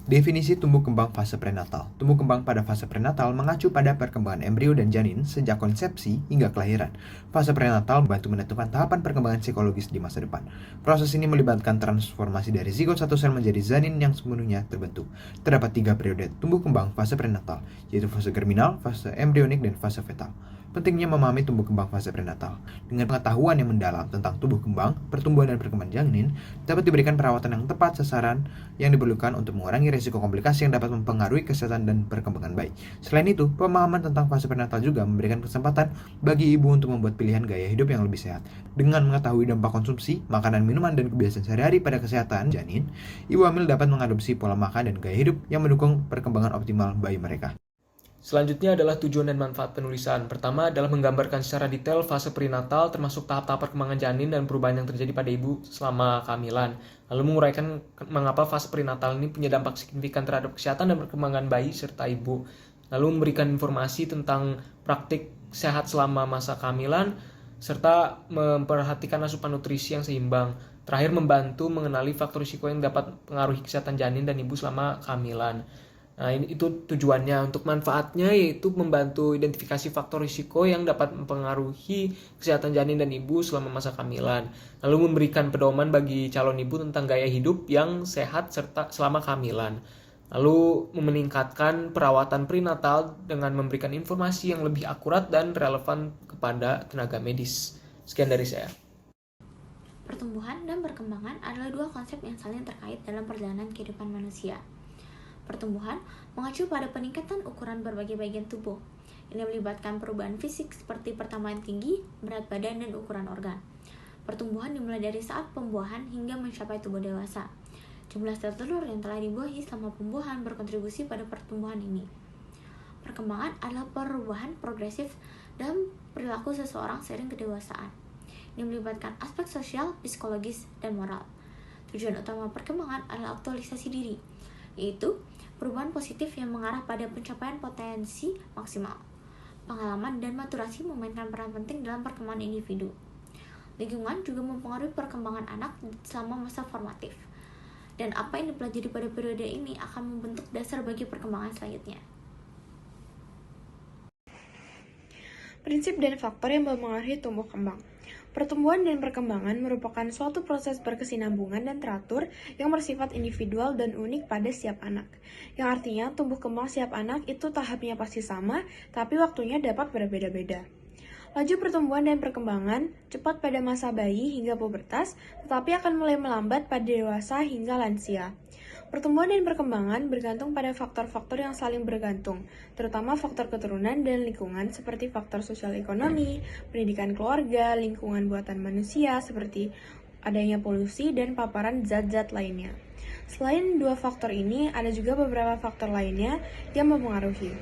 Definisi tumbuh kembang fase prenatal. Tumbuh kembang pada fase prenatal mengacu pada perkembangan embrio dan janin sejak konsepsi hingga kelahiran. Fase prenatal membantu menentukan tahapan perkembangan psikologis di masa depan. Proses ini melibatkan transformasi dari zigot satu sel menjadi janin yang sepenuhnya terbentuk. Terdapat 3 periode tumbuh kembang fase prenatal, yaitu fase germinal, fase embrionik, dan fase fetal. Pentingnya memahami tumbuh kembang fase prenatal. Dengan pengetahuan yang mendalam tentang tumbuh kembang, pertumbuhan dan perkembangan janin, dapat diberikan perawatan yang tepat sasaran yang diperlukan untuk mengurangi risiko komplikasi yang dapat mempengaruhi kesehatan dan perkembangan bayi. Selain itu, pemahaman tentang fase prenatal juga memberikan kesempatan bagi ibu untuk membuat pilihan gaya hidup yang lebih sehat. Dengan mengetahui dampak konsumsi, makanan, minuman, dan kebiasaan sehari-hari pada kesehatan janin, ibu hamil dapat mengadopsi pola makan dan gaya hidup yang mendukung perkembangan optimal bayi mereka. Selanjutnya adalah tujuan dan manfaat penulisan. Pertama adalah menggambarkan secara detail fase perinatal termasuk tahap-tahap perkembangan janin dan perubahan yang terjadi pada ibu selama kehamilan. Lalu menguraikan mengapa fase perinatal ini punya dampak signifikan terhadap kesehatan dan perkembangan bayi serta ibu. Lalu memberikan informasi tentang praktik sehat selama masa kehamilan serta memperhatikan asupan nutrisi yang seimbang. Terakhir membantu mengenali faktor risiko yang dapat mengaruhi kesehatan janin dan ibu selama kehamilan. Nah, itu tujuannya. Untuk manfaatnya yaitu membantu identifikasi faktor risiko yang dapat mempengaruhi kesehatan janin dan ibu selama masa kehamilan. Lalu memberikan pedoman bagi calon ibu tentang gaya hidup yang sehat serta selama kehamilan. Lalu meningkatkan perawatan prenatal dengan memberikan informasi yang lebih akurat dan relevan kepada tenaga medis. Sekian dari saya. Pertumbuhan dan perkembangan adalah dua konsep yang saling terkait dalam perjalanan kehidupan manusia. Pertumbuhan mengacu pada peningkatan ukuran berbagai bagian tubuh. Ini melibatkan perubahan fisik seperti pertambahan tinggi, berat badan, dan ukuran organ. Pertumbuhan dimulai dari saat pembuahan hingga mencapai tubuh dewasa. Jumlah sel telur yang telah dibuahi selama pembuahan berkontribusi pada pertumbuhan ini. Perkembangan adalah perubahan progresif dalam perilaku seseorang seiring kedewasaan. Ini melibatkan aspek sosial, psikologis, dan moral. Tujuan utama perkembangan adalah aktualisasi diri, yaitu perubahan positif yang mengarah pada pencapaian potensi maksimal. Pengalaman dan maturasi memainkan peran penting dalam perkembangan individu. Lingkungan juga mempengaruhi perkembangan anak selama masa formatif. Dan apa yang dipelajari pada periode ini akan membentuk dasar bagi perkembangan selanjutnya. Prinsip dan faktor yang mempengaruhi tumbuh kembang. Pertumbuhan dan perkembangan merupakan suatu proses berkesinambungan dan teratur yang bersifat individual dan unik pada setiap anak. Yang artinya tumbuh kembang setiap anak itu tahapnya pasti sama, tapi waktunya dapat berbeda-beda. Laju pertumbuhan dan perkembangan cepat pada masa bayi hingga pubertas, tetapi akan mulai melambat pada dewasa hingga lansia. Pertumbuhan dan perkembangan bergantung pada faktor-faktor yang saling bergantung, terutama faktor keturunan dan lingkungan seperti faktor sosial ekonomi, pendidikan keluarga, lingkungan buatan manusia seperti adanya polusi dan paparan zat-zat lainnya. Selain dua faktor ini, ada juga beberapa faktor lainnya yang mempengaruhi,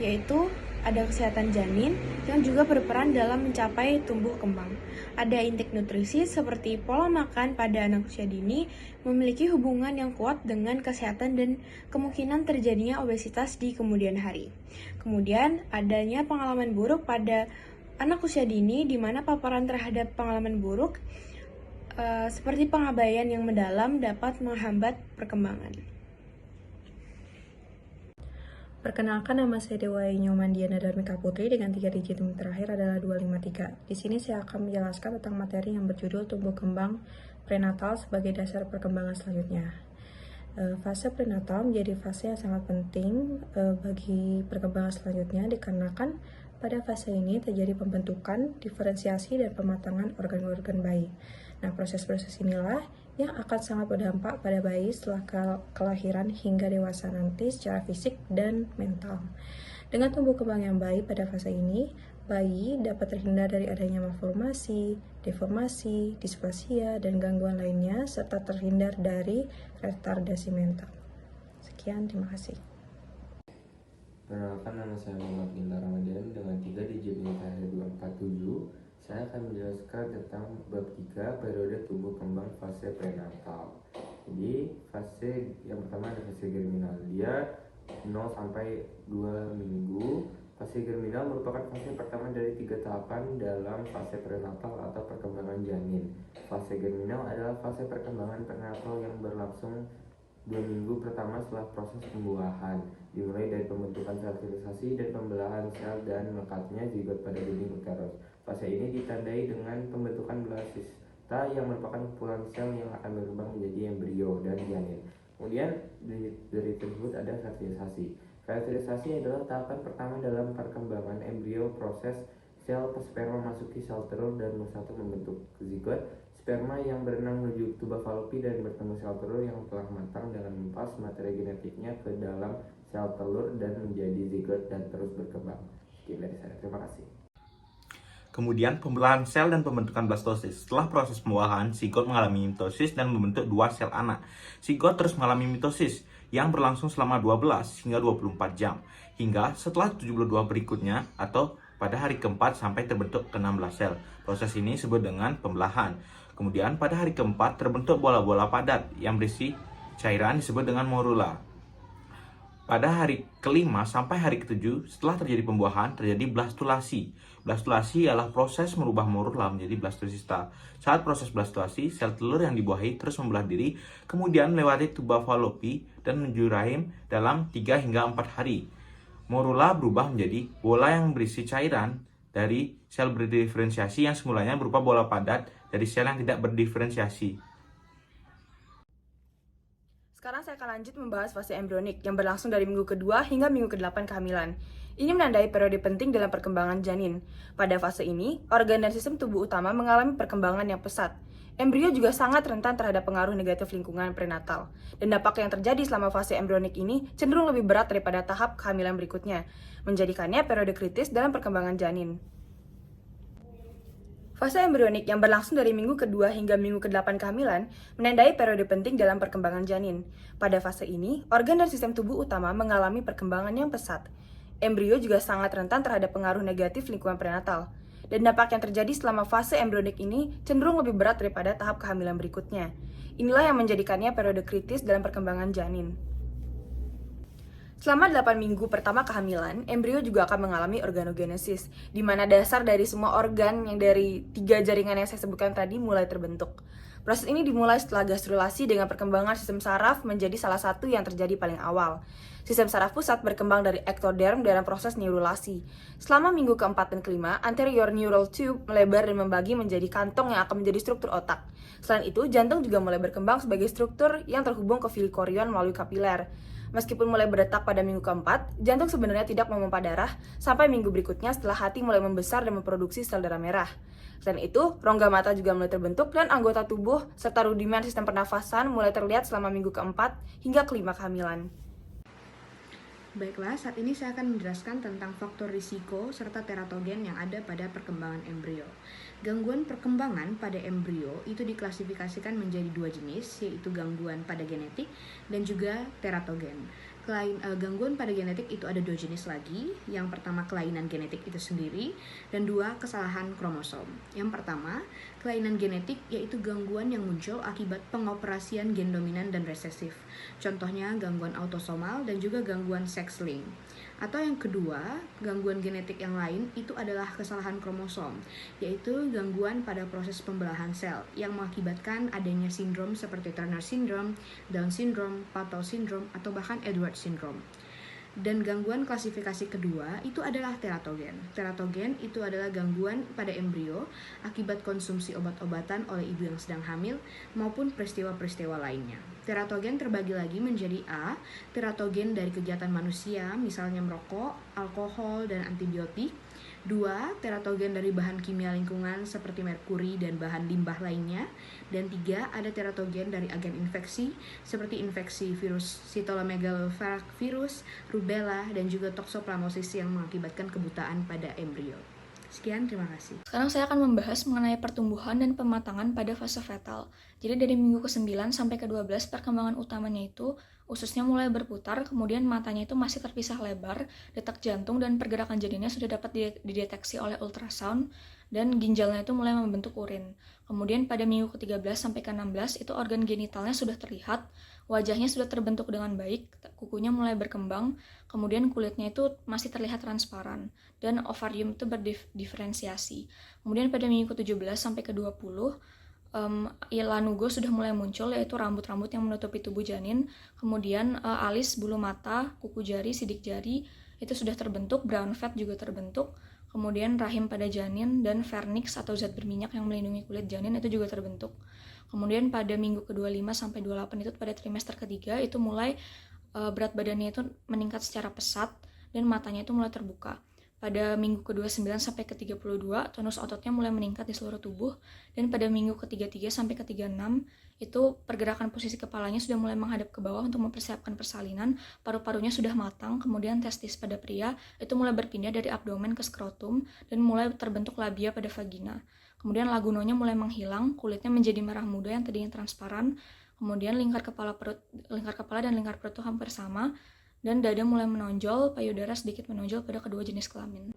yaitu ada kesehatan janin yang juga berperan dalam mencapai tumbuh kembang. Ada intake nutrisi seperti pola makan pada anak usia dini memiliki hubungan yang kuat dengan kesehatan dan kemungkinan terjadinya obesitas di kemudian hari. Kemudian adanya pengalaman buruk pada anak usia dini di mana paparan terhadap pengalaman buruk seperti pengabaian yang mendalam dapat menghambat perkembangan. Perkenalkan, nama saya Dewa Nyoman Diana Darmika Putri dengan 3 digit terakhir adalah 253. Di sini saya akan menjelaskan tentang materi yang berjudul tumbuh kembang prenatal sebagai dasar perkembangan selanjutnya. Fase prenatal menjadi fase yang sangat penting bagi perkembangan selanjutnya dikarenakan pada fase ini terjadi pembentukan, diferensiasi, dan pematangan organ-organ bayi. Nah, proses-proses inilah yang akan sangat berdampak pada bayi setelah kelahiran hingga dewasa nanti secara fisik dan mental. Dengan tumbuh kembang yang baik pada fase ini, bayi dapat terhindar dari adanya malformasi, deformasi, displasia, dan gangguan lainnya, serta terhindar dari retardasi mental. Sekian, terima kasih. Perkenalkan, nama saya Muhammad Ginta Ramadan dengan 3 digit terakhir 247. Saya akan menjelaskan tentang bab 3 periode tumbuh kembang fase prenatal. Jadi fase yang pertama ada fase germinal. Dia 0 sampai 2 minggu. Fase germinal merupakan fase pertama dari 3 tahapan dalam fase prenatal atau perkembangan janin. Fase germinal adalah fase perkembangan prenatal yang berlangsung 2 minggu pertama setelah proses pembuahan, dimulai dari pembentukan sel krilisasi dan pembelahan sel dan melekatnya zigot pada dinding uterus. Fase ini ditandai dengan pembentukan blastocista yang merupakan kumpulan sel yang akan berkembang menjadi embrio dan janin. Kemudian dari tersebut ada fertilisasi. Fertilisasi adalah tahapan pertama dalam perkembangan embrio. Proses sel sperma masuki sel telur dan bersatu membentuk zigot. Sperma yang berenang menuju tuba falopi dan bertemu sel telur yang telah matang dengan mempas materi genetiknya ke dalam sel telur dan menjadi zigot dan terus berkembang. Sekian dari saya, terima kasih. Kemudian pembelahan sel dan pembentukan blastosis. Setelah proses pembuahan, zigot mengalami mitosis dan membentuk 2 sel anak. Zigot terus mengalami mitosis yang berlangsung selama 12 hingga 24 jam. Hingga setelah 72 berikutnya atau pada hari keempat sampai terbentuk ke-16 sel. Proses ini disebut dengan pembelahan. Kemudian pada hari keempat terbentuk bola-bola padat yang berisi cairan disebut dengan morula. Pada hari kelima sampai hari ketujuh setelah terjadi pembuahan terjadi blastulasi. Blastulasi adalah proses merubah morula menjadi blastocista. Saat proses blastulasi, sel telur yang dibuahi terus membelah diri, kemudian melewati tuba falopi dan menuju rahim dalam 3 hingga 4 hari. Morula berubah menjadi bola yang berisi cairan dari sel berdiferensiasi yang semulanya berupa bola padat dari sel yang tidak berdiferensiasi. Sekarang saya akan lanjut membahas fase embrionik yang berlangsung dari minggu kedua hingga minggu ke-8 kehamilan. Ini menandai periode penting dalam perkembangan janin. Pada fase ini, organ dan sistem tubuh utama mengalami perkembangan yang pesat. Embrio juga sangat rentan terhadap pengaruh negatif lingkungan prenatal. Dan dampak yang terjadi selama fase embrionik ini cenderung lebih berat daripada tahap kehamilan berikutnya, menjadikannya periode kritis dalam perkembangan janin. Fase embrionik yang berlangsung dari minggu kedua hingga minggu ke-8 kehamilan menandai periode penting dalam perkembangan janin. Pada fase ini, organ dan sistem tubuh utama mengalami perkembangan yang pesat. Embrio juga sangat rentan terhadap pengaruh negatif lingkungan prenatal. Dan dampak yang terjadi selama fase embrionik ini cenderung lebih berat daripada tahap kehamilan berikutnya. Inilah yang menjadikannya periode kritis dalam perkembangan janin. Selama 8 minggu pertama kehamilan, embrio juga akan mengalami organogenesis, di mana dasar dari semua organ yang dari 3 jaringan yang saya sebutkan tadi mulai terbentuk. Proses ini dimulai setelah gastrulasi dengan perkembangan sistem saraf menjadi salah satu yang terjadi paling awal. Sistem saraf pusat berkembang dari ektoderm dalam proses neurulasi. Selama minggu keempat dan kelima, anterior neural tube melebar dan membagi menjadi kantong yang akan menjadi struktur otak. Selain itu, jantung juga mulai berkembang sebagai struktur yang terhubung ke filikorion melalui kapiler. Meskipun mulai berdetak pada minggu keempat, jantung sebenarnya tidak memompa darah sampai minggu berikutnya setelah hati mulai membesar dan memproduksi sel darah merah. Selain itu, rongga mata juga mulai terbentuk dan anggota tubuh serta rudimen sistem pernafasan mulai terlihat selama minggu keempat hingga kelima kehamilan. Baiklah, saat ini saya akan menjelaskan tentang faktor risiko serta teratogen yang ada pada perkembangan embrio. Gangguan perkembangan pada embrio itu diklasifikasikan menjadi 2 jenis, yaitu gangguan pada genetik dan juga teratogen. Gangguan pada genetik itu ada 2 jenis lagi. Yang pertama, kelainan genetik itu sendiri, dan 2, kesalahan kromosom. Yang pertama, kelainan genetik yaitu gangguan yang muncul akibat pengoperasian gen dominan dan resesif. Contohnya gangguan autosomal dan juga gangguan sex-linked. Atau yang kedua, gangguan genetik yang lain itu adalah kesalahan kromosom, yaitu gangguan pada proses pembelahan sel yang mengakibatkan adanya sindrom seperti Turner syndrome, Down syndrome, Patau syndrome, atau bahkan Edwards syndrome. Dan gangguan klasifikasi kedua itu adalah teratogen. Teratogen itu adalah gangguan pada embrio akibat konsumsi obat-obatan oleh ibu yang sedang hamil maupun peristiwa-peristiwa lainnya. Teratogen terbagi lagi menjadi A, teratogen dari kegiatan manusia, misalnya merokok, alkohol, dan antibiotik. 2, teratogen dari bahan kimia lingkungan seperti merkuri dan bahan limbah lainnya. Dan 3, ada teratogen dari agen infeksi seperti infeksi virus cytomegalovirus, rubella, dan juga toxoplasmosis yang mengakibatkan kebutaan pada embrio. Sekian, terima kasih. Sekarang saya akan membahas mengenai pertumbuhan dan pematangan pada fase fetal. Jadi dari minggu ke-9 sampai ke-12 perkembangan utamanya itu ususnya mulai berputar, kemudian matanya itu masih terpisah lebar, detak jantung dan pergerakan janinnya sudah dapat dideteksi oleh ultrasound, dan ginjalnya itu mulai membentuk urin. Kemudian pada minggu ke-13 sampai ke-16 itu organ genitalnya sudah terlihat, wajahnya sudah terbentuk dengan baik, kukunya mulai berkembang, kemudian kulitnya itu masih terlihat transparan, dan ovarium itu berdiferensiasi. Kemudian pada minggu ke-17 sampai ke-20, lanugo sudah mulai muncul, yaitu rambut-rambut yang menutupi tubuh janin, kemudian alis, bulu mata, kuku jari, sidik jari itu sudah terbentuk, brown fat juga terbentuk, kemudian rahim pada janin dan vernix atau zat berminyak yang melindungi kulit janin itu juga terbentuk. Kemudian pada minggu ke-25 sampai 28 itu pada trimester ketiga itu mulai berat badannya itu meningkat secara pesat dan matanya itu mulai terbuka. Pada minggu ke-29 sampai ke-32, tonus ototnya mulai meningkat di seluruh tubuh, dan pada minggu ke-33 sampai ke-36, itu pergerakan posisi kepalanya sudah mulai menghadap ke bawah untuk mempersiapkan persalinan, paru-parunya sudah matang, kemudian testis pada pria itu mulai berpindah dari abdomen ke skrotum, dan mulai terbentuk labia pada vagina. Kemudian lagunonya mulai menghilang, kulitnya menjadi merah muda yang tadinya transparan, kemudian lingkar kepala dan lingkar perut itu hampir sama, dan dada mulai menonjol, payudara sedikit menonjol pada kedua jenis kelamin.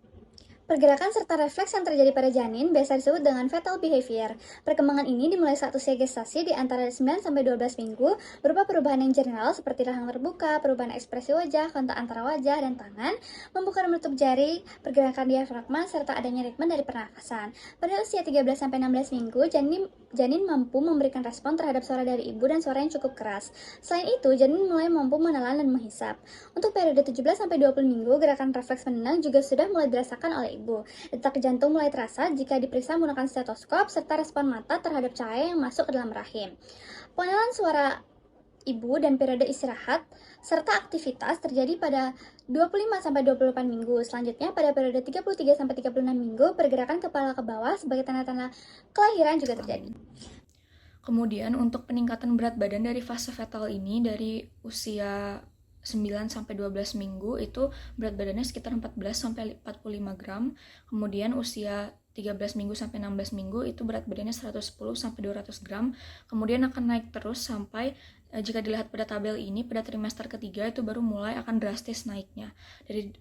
Pergerakan serta refleks yang terjadi pada janin biasa disebut dengan fetal behavior. Perkembangan ini dimulai saat usia gestasi di antara 9-12 minggu, berupa perubahan yang general seperti rahang terbuka, perubahan ekspresi wajah, kontak antara wajah dan tangan, membuka dan menutup jari, pergerakan diafragma, serta adanya ritme dari pernafasan. Pada usia 13-16 minggu, janin mampu memberikan respon terhadap suara dari ibu dan suara yang cukup keras. Selain itu, janin mulai mampu menelan dan menghisap. Untuk periode 17-20 minggu, gerakan refleks menenang juga sudah mulai dirasakan oleh ibu. Detak jantung mulai terasa jika diperiksa menggunakan stetoskop, serta respon mata terhadap cahaya yang masuk ke dalam rahim. Pengenalan suara ibu dan periode istirahat serta aktivitas terjadi pada 25-28 minggu. Selanjutnya pada periode 33-36 minggu, pergerakan kepala ke bawah sebagai tanda-tanda kelahiran juga terjadi. Kemudian untuk peningkatan berat badan dari fase fetal ini dari usia 9-12 minggu itu berat badannya sekitar 14-45 gram. Kemudian usia 13 minggu sampai 16 minggu itu berat badannya 110-200 gram. Kemudian akan naik terus sampai jika dilihat pada tabel ini pada trimester ketiga itu baru mulai akan drastis naiknya. Dari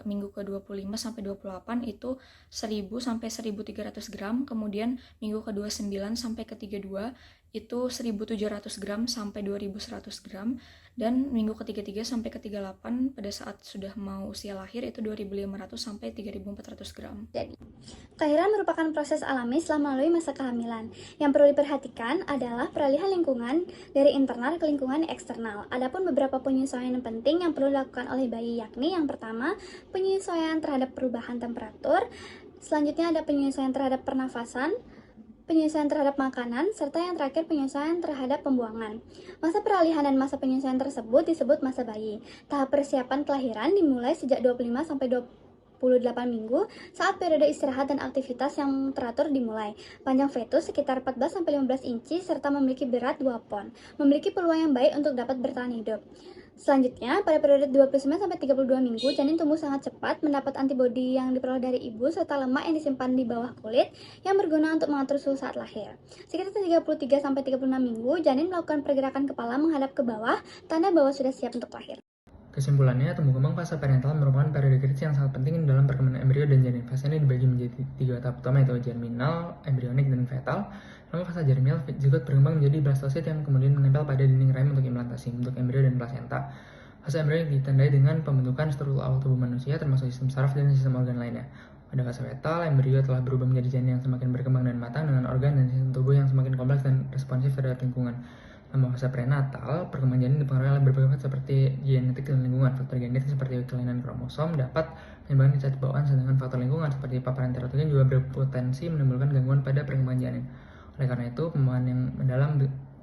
minggu ke-25 sampai 28 itu 1000 sampai 1300 gram. Kemudian minggu ke-29 sampai ke-32 itu 1700 gram sampai 2100 gram, dan minggu ke-33 sampai ke-38 pada saat sudah mau usia lahir itu 2500 sampai 3400 gram. Jadi, kelahiran merupakan proses alami setelah melalui masa kehamilan. Yang perlu diperhatikan adalah peralihan lingkungan dari internal ke lingkungan eksternal. Adapun beberapa penyesuaian yang penting yang perlu dilakukan oleh bayi, yakni yang pertama, penyesuaian terhadap perubahan temperatur, selanjutnya ada penyesuaian terhadap pernafasan, penyesuaian terhadap makanan, serta yang terakhir penyesuaian terhadap pembuangan. Masa peralihan dan masa penyesuaian tersebut disebut masa bayi. Tahap persiapan kelahiran dimulai sejak 25 sampai 28 minggu saat periode istirahat dan aktivitas yang teratur dimulai. Panjang fetus sekitar 14-15 inci serta memiliki berat 2 pon. Memiliki peluang yang baik untuk dapat bertahan hidup. Selanjutnya, pada periode 29-32 minggu, janin tumbuh sangat cepat, mendapat antibodi yang diperoleh dari ibu, serta lemak yang disimpan di bawah kulit, yang berguna untuk mengatur suhu saat lahir. Sekitar 33-36 minggu, janin melakukan pergerakan kepala menghadap ke bawah, tanda bahwa sudah siap untuk lahir. Kesimpulannya, tumbuh kembang fase perinatal merupakan periode kritis yang sangat penting dalam perkembangan embrio dan janin. Fase ini dibagi menjadi 3 tahap utama, yaitu germinal, embrionik, dan fetal. Lalu fase germinal zigot berkembang menjadi blastosit yang kemudian menempel pada dinding rahim untuk implantasi, bentuk embrio dan plasenta. Fase embrionik ditandai dengan pembentukan struktur awal tubuh manusia, termasuk sistem saraf dan sistem organ lainnya. Pada fase fetal, embrio telah berubah menjadi janin yang semakin berkembang dan matang dengan organ dan sistem tubuh yang semakin kompleks dan responsif terhadap lingkungan. Dalam fase prenatal, perkembangan janin dipengaruhi oleh berbagai faktor seperti genetik dan lingkungan. Faktor genetik seperti kelainan kromosom dapat menyebabkan cacat bawaan, sedangkan faktor lingkungan seperti paparan terotogen juga berpotensi menimbulkan gangguan pada perkembangan janin. Oleh karena itu, pemahaman yang mendalam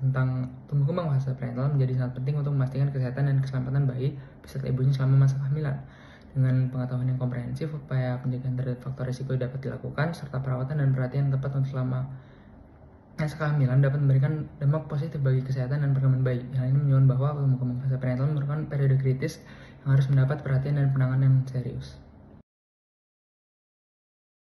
tentang tumbuh kembang fase prenatal menjadi sangat penting untuk memastikan kesehatan dan keselamatan bayi beserta ibunya selama masa kehamilan. Dengan pengetahuan yang komprehensif, upaya pencegahan terhadap faktor risiko dapat dilakukan, serta perawatan dan perhatian tepat untuk selama masa kehamilan dapat memberikan dampak positif bagi kesehatan dan perkembangan bayi. Hal ini menunjukkan bahwa tumbuh kembang fase prenatal merupakan periode kritis yang harus mendapat perhatian dan penanganan yang serius.